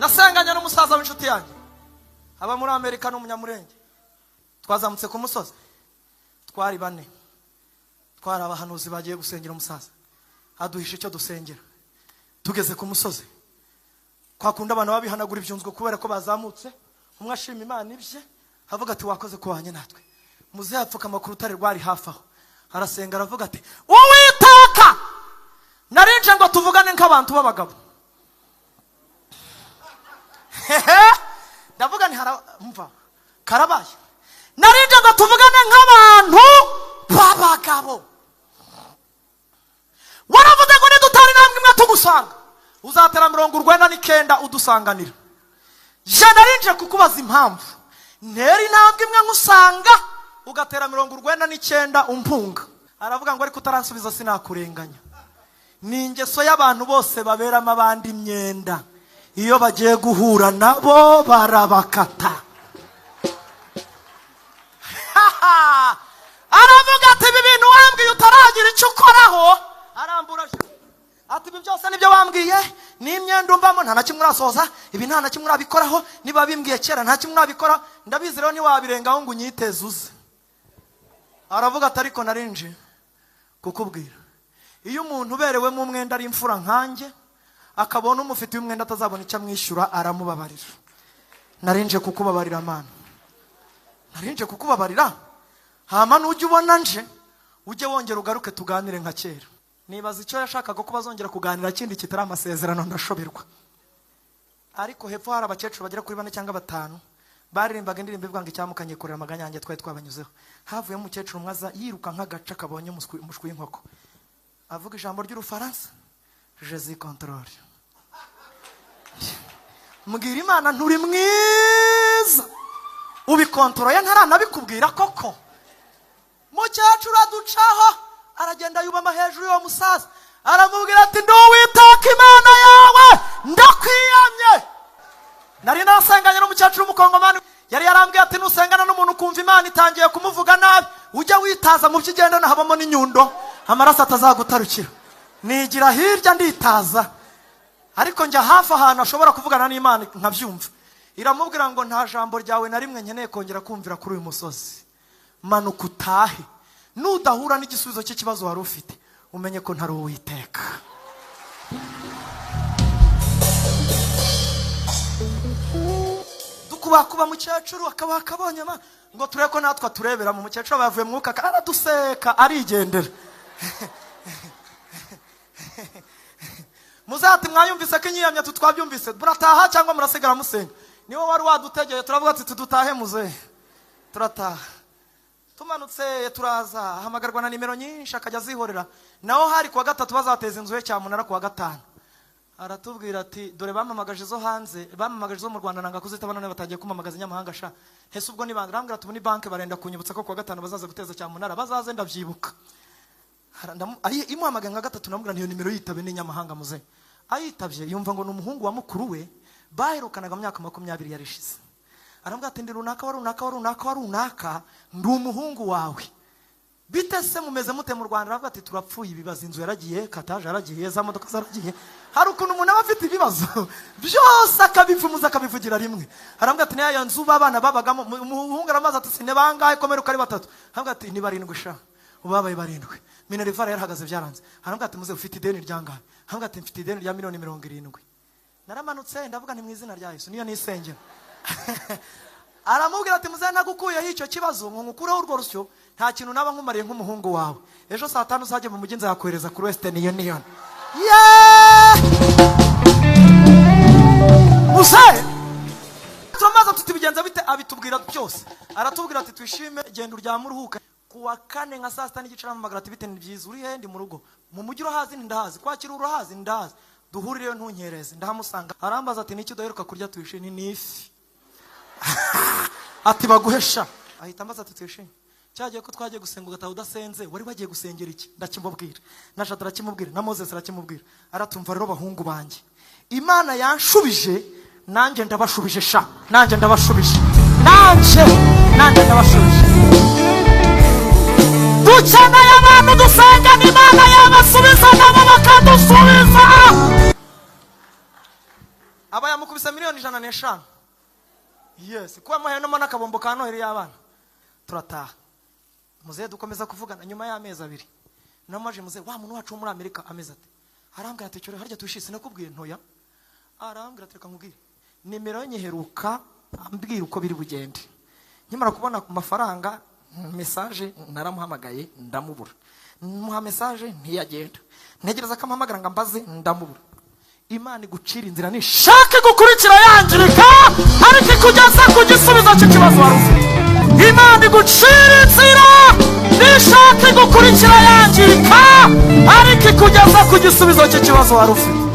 nasenganye n'umusaza w'inshuti yanjye aba muri Amerika n'umunyamurenge. Twazamutse ku musozi, twari bane, twari abahanuzi bagiye gusengera umusaza, aduhisha icyo dusengera. Tugeze ku musozi, kwakunda abantu babihanagura ibyunzwe kubera ko bazamutse, umwe ashima Imana ibye, avuga ati wakoze kubanye natwe. Muze yapfukama ku rutare rwari hafi aho, arasenga aravuga ati Uwiteka, narinje ngo tuvugane nk'abantu b'abagabo. Ndavuga ni haramva karabaye, narinje ngo tuvugane nk'abantu b'abagabo. Waravuze ngo nidutari namwe imwe tugusanga uzatera 49 udusanganira. Je narinje kukubaza impamvu nteri namwe imwe nkusanga ugatera 49 umpunga. Aravuga ngo ariko utaransubiza sinakurenganya. Ni ingeso y'abantu bose baberamo abandi imyenda, iyo bagiye guhura nabo barabakata. Aravuga ati ibi bintu wambwiye utaragira icyo ukoraho, arambura ati ibi byose nibyo wambwiye, ni imyenda umbamo nta na kimwe urasoza, ibi nta na kimwe urabikoraho, niba bimbwiye kera nta kimwe urabikoraho, ndabizi rero ntiwabirengaho ngo unyiteze uze. Aravuga ati ariko narinje kukubwira, iyo umuntu uberewemo umwenda ari imfura nkanjye, akabona umufite umwenda atazabona icyo amwishyura, aramubabarira. Narinje kukubabarira Mana, narinje kukubabarira. Hama nujye ubona nje ujye wongera ugaruke tuganire nka kera. Nibaza icyo yashakaga ko bazongera kuganira kindi kitari amasezerano, ndashoberwa. Ariko hepfo hari abakecuru bagera kuri 4 cyangwa 5 baririmbaga indirimbo ivuga ngo icyamukanye kurera amaganyange twari twabanyuzeho. Havuye umukecuru mwaza yiruka nk'agaca kabonye umushwi w'inkoko, avuga ijambo ry'Urufaransa, Jésus contrôle. Mbwira Imana nturi mwiza, ubikontrole ntaranabikubwira koko. Mukecuru aducaho aragenda yubama hejuru y'uwo musaza, aramubwira ati nduwiteka Imana yawe ndakwiyamye. Nari nasenganye n'umukecuru w'umukongomani, yari yarambwiye ati nusengana n'umuntu kumva Imana itangiye kumuvuga nabi, ujya witaza mu by'igenda nahabamo n'inyundo, amaraso atazagutarukira. Nigira hirya nditaza, ariko njya hafi ahantu ashobora kuvugana n'Imana nkabyumva. Iramubwira ngo nta jambo ryawe na rimwe nkeneye kongera kumvira kuri uyu musozi, manuka utahe. Nudahura n'igisubizo cy'ikibazo wari ufite, umenye ko ntari Uwiteka. Dukubakuba mukecuru akaba akabonye ngo turebe ko natwe turebera mu mukecuru bavuye mu mwuka, araduseka arigendera. Muzati mwayumvise ko inyiyamya tutwabyumvise, burataha cyangwa murasigara musenga? Niwe wari wadutegeye, turavuga ati tudutahe muze. Turataha. Tumanutse turaza, hamagarwa na nimero nyinshi akajya zihorera. Naho hari kuwa 3 bazateza inzu ye cyamunara kuwa 5. Aratubwira ati dore bamamagaje zo hanze, bamamagaje zo mu Rwanda nanga kuzitaba none batangiye kumamagaza nyamahanga sha. Hese ubwo nibanga rambwira ati ni banke barenda kunyibutsa ko kuwa 5 bazaza guteza cyamunara, bazaze ndabyibuka. Imuhamagaye nka 3 namubwira niyo nimero yitabe ni nyamahanga muze. Ayitabye yumva ngo n'umuhungu wa mukuru we baherukanaga mu myaka 20 yarishize. Arambwira ati ndi runaka ndi umuhungu wawe. Bitese mumeze mute mu Rwanda? Aravuga ati turapfuye ibibazo, inzu yaragiye, kataje yaragiye, za modoka zaragiye. Hari ukuntu umuntu aba afite ibibazo byose akabivumuza akabivugira rimwe. Arambwira ati niya nzu babana babagamo, umuhungu aramaza ati sine bangahe komeruka ari 3. Arambwira ati ni 7 sha, ubabaye 7. Minerivare yarahagaze byaranze. Arambwira ati muze ufite ideni ryangahe? Arambwira ati mfite ideni rya 70,000. Naramanutse ndavuga ni mu izina rya Yesu niyo nisengera. Aramubwira ati muze nagukuyeho icyo kibazo ngo ngukureho urwo rusyo, nta kintu naba nkumariye nk'umuhungu wawe. Ejo saa 5 uzajye mu mujyi nzakohereza kuri Western Union. Musaye tumaze tutibigenza bite, abitubwira byose. Aratubwira ati twishime genda uryama uruhuka. Kuwa 4 nka saa 6 n'igicira mu magara ati bite ni byiza uri he? Ndi mu rugo. Mu mujyi urahazi ndahazi, kwakira urahazi ndahazi, duhurire ntunkereze. Ndahamusanga arambaza ati niki udaheruka kurya twishime? Ni ifi. Ati baguhesha. Ahita ambaza ati twishime cyagiye ko twagiye gusenga ugataha udasenze, wari bagiye gusengera iki? Ndakimubwira, na Shadraka arakimubwira, na Moses arakimubwira. Aratumva rero bahungu banjye, Imana yanshubije nanjye ndabashubije sha, nanjye ndabashubije, nanjye ndabashubije. Dukeneye abantu dusenga Imana yabasubiza nabo bakadusubiza. aba yamukubise miliyoni 105. Yes, kuba muhenamo n'akabombo ka Noheli y'abana. Turataha. Muzehe dukomeza kuvugana nyuma y'amezi 2. Namaje muzehe wa muntu wacu muri Amerika ameze ate. Arambwira ati cyore harya tushise nakubwiye ntoya. Arambwira ati reka nkubwire. Nimero nyiheruka ambwira uko biri bugende. Nkimara kubona ku mafaranga message naramuhamagaye ndamubura. Muha message ntiyagenda. Ntegereza ko ampamagara ngo ambaze ndamubura. Imana igucira inzira nishake gukurikira yangirika ariko kugeza ku gisubizo cy'ikibazo wari ufite. Imana igucira inzira nishake gukurikira yangirika ariko kugeza ku gisubizo cy'ikibazo wari ufite.